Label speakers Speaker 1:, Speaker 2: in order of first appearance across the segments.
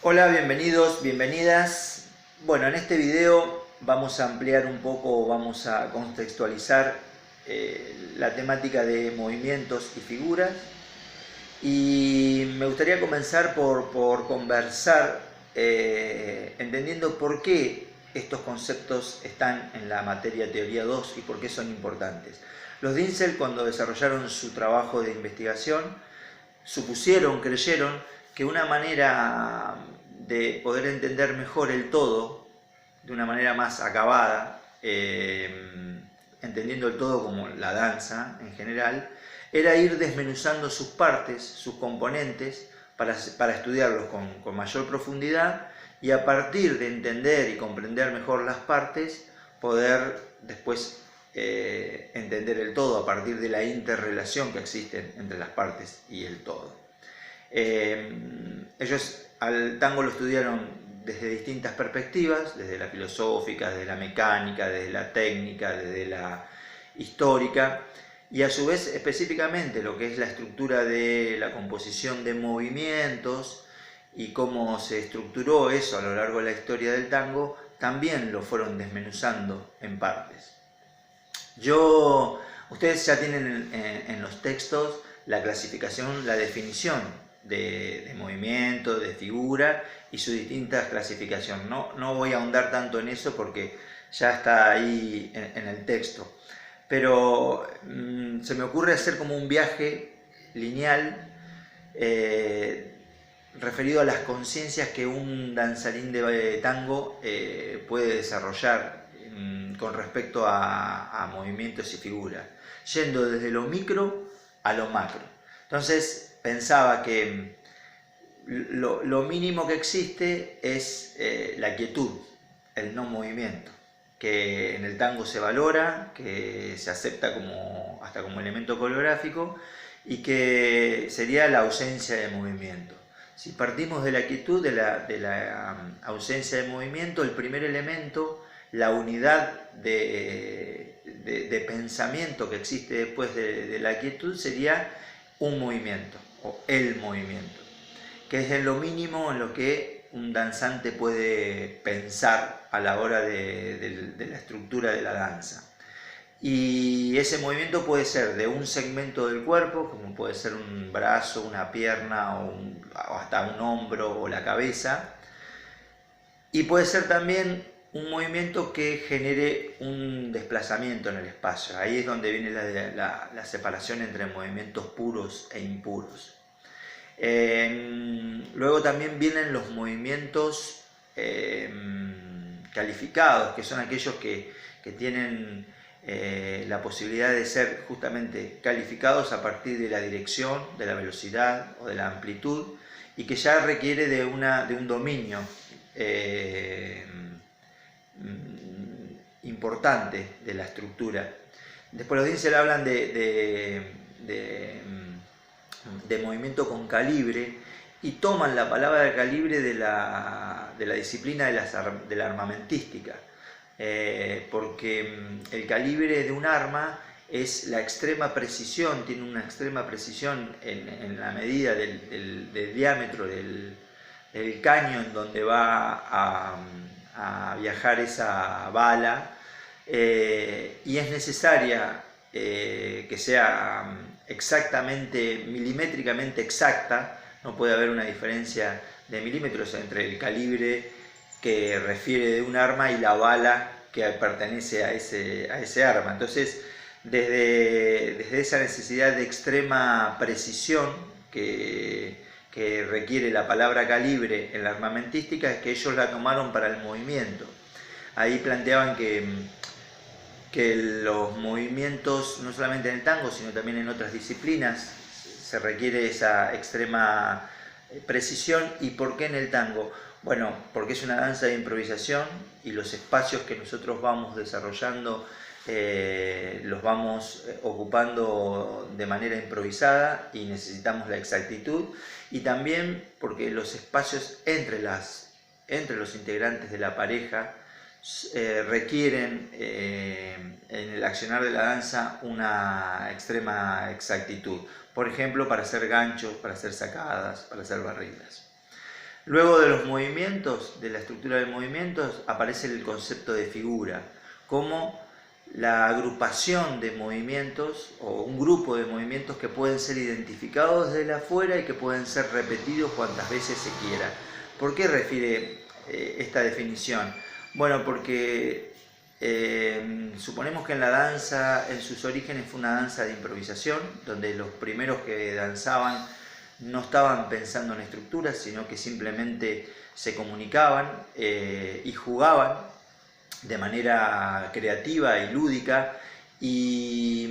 Speaker 1: Hola, bienvenidos, bienvenidas. Bueno, en este video vamos a ampliar un poco, vamos a contextualizar la temática de movimientos y figuras. Y me gustaría comenzar por conversar entendiendo por qué estos conceptos están en la materia teoría 2 y por qué son importantes. Los Dinsel, cuando desarrollaron su trabajo de investigación, supusieron, creyeron que una manera de poder entender mejor el todo, de una manera más acabada, entendiendo el todo como la danza en general, era ir desmenuzando sus partes, sus componentes, para estudiarlos con mayor profundidad y a partir de entender y comprender mejor las partes, poder después entender el todo a partir de la interrelación que existe entre las partes y el todo. Ellos al tango lo estudiaron desde distintas perspectivas, desde la filosófica, desde la mecánica, desde la técnica, desde la histórica, y a su vez específicamente lo que es la estructura de la composición de movimientos y cómo se estructuró eso a lo largo de la historia del tango, también lo fueron desmenuzando en partes. Ustedes ya tienen en los textos la clasificación, la definición de movimiento, de figura y sus distintas clasificaciones. No voy a ahondar tanto en eso porque ya está ahí en el texto. Pero se me ocurre hacer como un viaje lineal referido a las conciencias que un danzarín de tango puede desarrollar con respecto a movimientos y figuras, yendo desde lo micro a lo macro. Entonces pensaba que lo mínimo que existe es la quietud, el no movimiento, que en el tango se valora, que se acepta hasta como elemento coreográfico y que sería la ausencia de movimiento. Si partimos de la quietud, de la ausencia de movimiento, el primer elemento, la unidad de pensamiento que existe después de la quietud sería un movimiento o el movimiento, que es en lo mínimo en lo que un danzante puede pensar a la hora de la estructura de la danza. Y ese movimiento puede ser de un segmento del cuerpo, como puede ser un brazo, una pierna o hasta un hombro o la cabeza, y puede ser también un movimiento que genere un desplazamiento en el espacio. Ahí es donde viene la separación entre movimientos puros e impuros. Luego también vienen los movimientos calificados, que son aquellos que tienen la posibilidad de ser justamente calificados a partir de la dirección, de la velocidad o de la amplitud, y que ya requiere de un dominio importante de la estructura. Después los Dinsel hablan de movimiento con calibre y toman la palabra de calibre de la disciplina de la armamentística, porque el calibre de un arma es la extrema precisión, tiene una extrema precisión en la medida del diámetro del caño en donde va a viajar esa bala, y es necesaria que sea exactamente, milimétricamente exacta. No puede haber una diferencia de milímetros entre el calibre que refiere de un arma y la bala que pertenece a ese arma. Entonces, desde esa necesidad de extrema precisión que requiere la palabra calibre en la armamentística, es que ellos la tomaron para el movimiento. Ahí planteaban que los movimientos, no solamente en el tango, sino también en otras disciplinas, se requiere esa extrema precisión. ¿Y por qué en el tango? Bueno, porque es una danza de improvisación y los espacios que nosotros vamos desarrollando los vamos ocupando de manera improvisada y necesitamos la exactitud, y también porque los espacios entre los integrantes de la pareja requieren en el accionar de la danza una extrema exactitud. Por ejemplo, para hacer ganchos, para hacer sacadas, para hacer barridas. Luego de los movimientos, de la estructura de movimientos, aparece el concepto de figura, como la agrupación de movimientos o un grupo de movimientos que pueden ser identificados desde afuera y que pueden ser repetidos cuantas veces se quiera. ¿Por qué refiere esta definición? Bueno, porque suponemos que en la danza, en sus orígenes fue una danza de improvisación, donde los primeros que danzaban no estaban pensando en estructuras, sino que simplemente se comunicaban y jugaban de manera creativa y lúdica y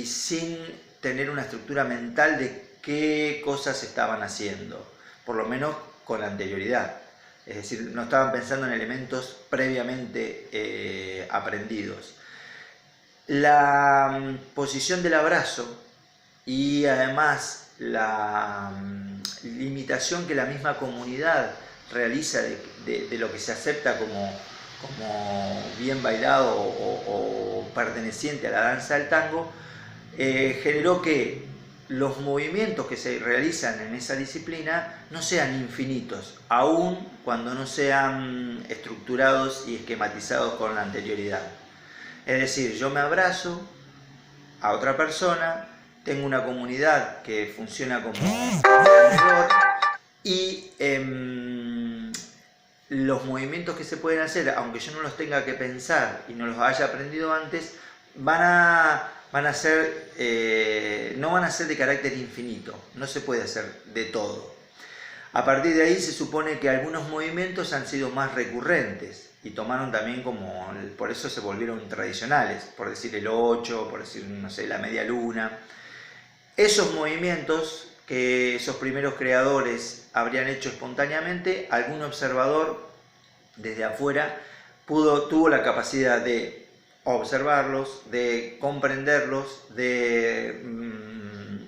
Speaker 1: sin tener una estructura mental de qué cosas estaban haciendo, por lo menos con anterioridad. Es decir, no estaban pensando en elementos previamente aprendidos. La posición del abrazo y además la limitación que la misma comunidad realiza de lo que se acepta como bien bailado o perteneciente a la danza del tango, generó que los movimientos que se realizan en esa disciplina no sean infinitos, aun cuando no sean estructurados y esquematizados con la anterioridad. Es decir, yo me abrazo a otra persona, tengo una comunidad que funciona como un y los movimientos que se pueden hacer, aunque yo no los tenga que pensar y no los haya aprendido antes, no van a ser de carácter infinito, no se puede hacer de todo. A partir de ahí se supone que algunos movimientos han sido más recurrentes y tomaron también por eso se volvieron tradicionales, por decir el 8, por decir, no sé, la media luna. Esos movimientos que esos primeros creadores habrían hecho espontáneamente, algún observador desde afuera tuvo la capacidad de observarlos, de comprenderlos, de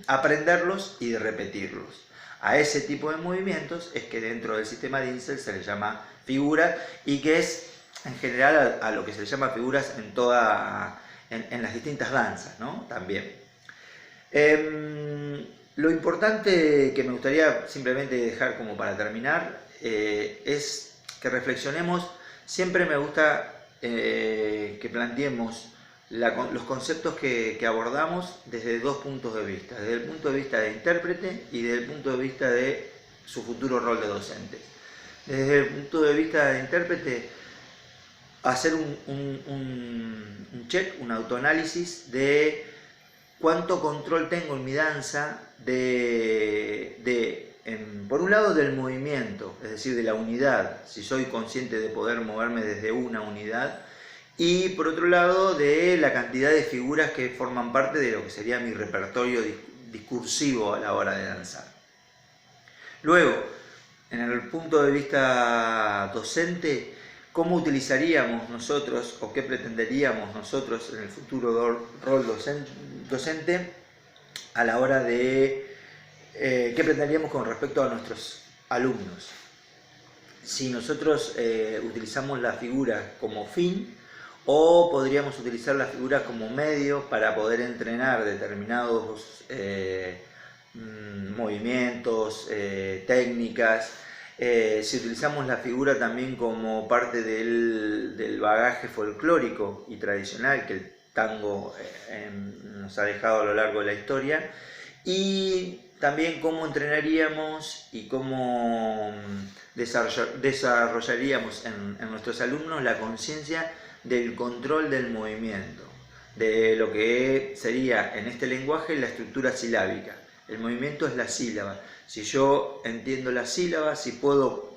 Speaker 1: aprenderlos y de repetirlos. A ese tipo de movimientos es que dentro del sistema de Insel se le llama figura y que es en general a lo que se le llama figuras en las distintas danzas, ¿no? También. Lo importante que me gustaría simplemente dejar como para terminar es que reflexionemos. Siempre me gusta que planteemos los conceptos que abordamos desde dos puntos de vista, desde el punto de vista de intérprete y desde el punto de vista de su futuro rol de docente. Desde el punto de vista de intérprete, hacer un check, un autoanálisis de cuánto control tengo en mi danza por un lado del movimiento, es decir, de la unidad, si soy consciente de poder moverme desde una unidad, y por otro lado de la cantidad de figuras que forman parte de lo que sería mi repertorio discursivo a la hora de danzar. Luego, en el punto de vista docente, ¿cómo utilizaríamos nosotros o qué pretenderíamos nosotros en el futuro rol docente a la hora de qué pretenderíamos con respecto a nuestros alumnos? Si nosotros utilizamos la figura como fin o podríamos utilizar la figura como medio para poder entrenar determinados movimientos, técnicas. Si utilizamos la figura también como parte del bagaje folclórico y tradicional que el tango nos ha dejado a lo largo de la historia, y también cómo entrenaríamos y cómo desarrollaríamos en nuestros alumnos la conciencia del control del movimiento, de lo que sería en este lenguaje la estructura silábica. El movimiento es la sílaba. Si yo entiendo la sílaba, si puedo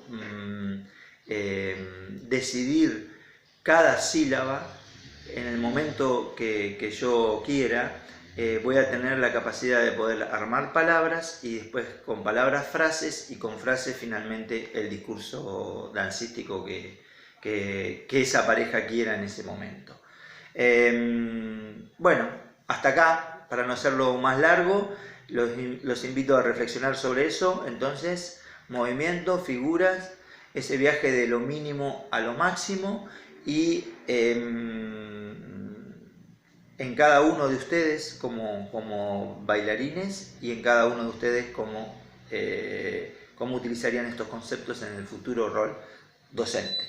Speaker 1: decidir cada sílaba en el momento que yo quiera, voy a tener la capacidad de poder armar palabras y después con palabras frases y con frases finalmente el discurso dancístico que esa pareja quiera en ese momento. Bueno, hasta acá, para no hacerlo más largo, los invito a reflexionar sobre eso. Entonces, movimiento, figuras, ese viaje de lo mínimo a lo máximo y en cada uno de ustedes como bailarines y en cada uno de ustedes como cómo utilizarían estos conceptos en el futuro rol docente.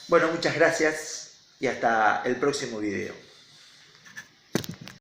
Speaker 1: Bueno, muchas gracias y hasta el próximo video.